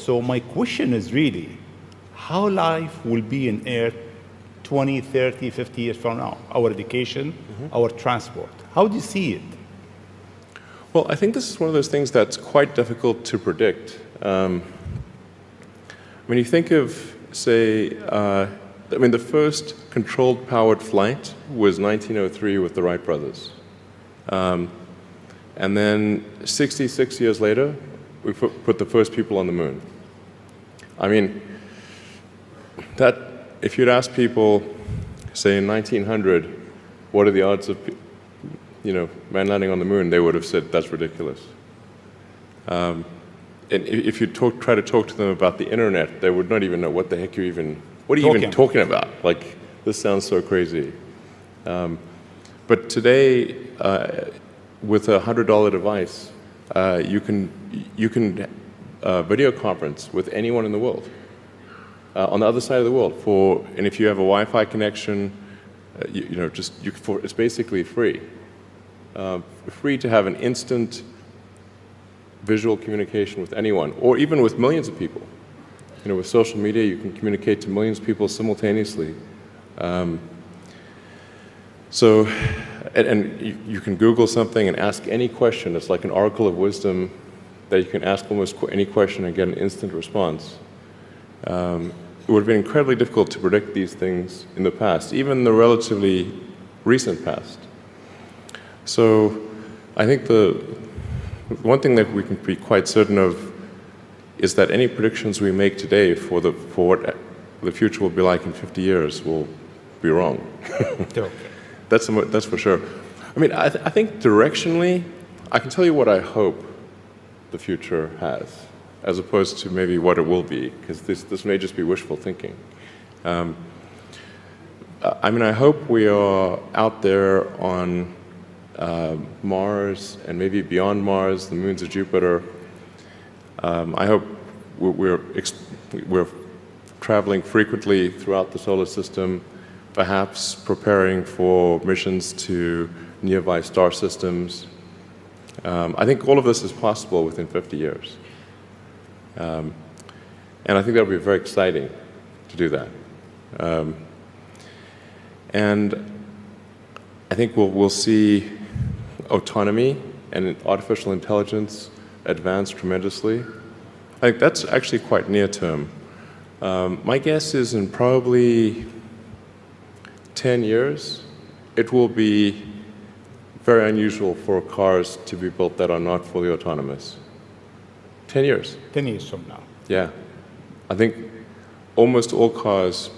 So my question is really, how life will be in Earth 20, 30, 50 years from now? Our education, our transport. How do you see it? Well, I think this is one of those things that's quite difficult to predict. When you think of, say, the first controlled powered flight was 1903 with the Wright brothers. And then 66 years later, we put the first people on the moon. I mean, that, if you'd ask people, say in 1900, what are the odds of man landing on the moon, they would have said, that's ridiculous. And if you try to talk to them about the internet, they would not even know what the heck what are you even talking about? Like, this sounds so crazy. But today, with a $100 device, you can video conference with anyone in the world, on the other side of the world. And if you have a Wi-Fi connection, it's basically free. Free to have an instant visual communication with anyone, or even with millions of people. With social media, you can communicate to millions of people simultaneously. And you can Google something and ask any question. It's like an oracle of wisdom that you can ask almost any question and get an instant response. It would have been incredibly difficult to predict these things in the past, even the relatively recent past. So I think the one thing that we can be quite certain of is that any predictions we make today for what the future will be like in 50 years will be wrong. That's for sure. I mean, I think directionally, I can tell you what I hope the future has, as opposed to maybe what it will be, because this may just be wishful thinking. I mean, I hope we are out there on Mars and maybe beyond Mars, the moons of Jupiter. I hope we're traveling frequently throughout the solar system, perhaps preparing for missions to nearby star systems. I think all of this is possible within 50 years. And I think that would be very exciting to do that. And I think we'll see autonomy and artificial intelligence advance tremendously. I think that's actually quite near term. My guess is in probably 10 years, it will be very unusual for cars to be built that are not fully autonomous. 10 years. 10 years from now. Yeah. I think almost all cars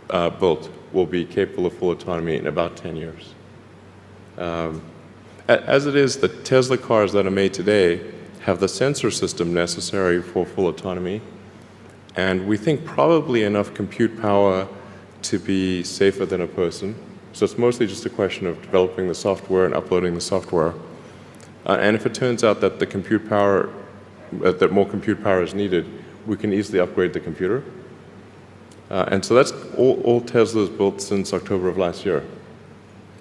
built will be capable of full autonomy in about 10 years. As it is, the Tesla cars that are made today have the sensor system necessary for full autonomy, and we think probably enough compute power to be safer than a person. So it's mostly just a question of developing the software and uploading the software. And if it turns out that the compute power, that more compute power is needed, we can easily upgrade the computer. And so that's all Tesla's built since October of last year.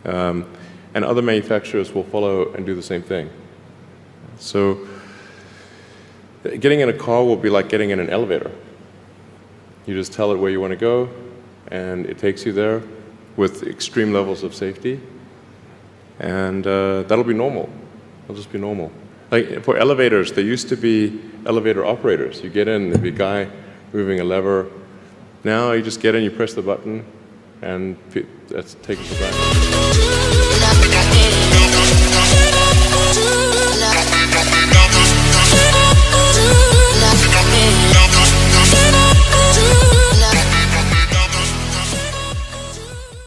And other manufacturers will follow and do the same thing. So getting in a car will be like getting in an elevator. You just tell it where you want to go, and it takes you there with extreme levels of safety. And that'll be normal. It'll just be normal. Like for elevators, there used to be elevator operators. You get in, there'd be a guy moving a lever. Now you just get in, you press the button, and that's taken for granted.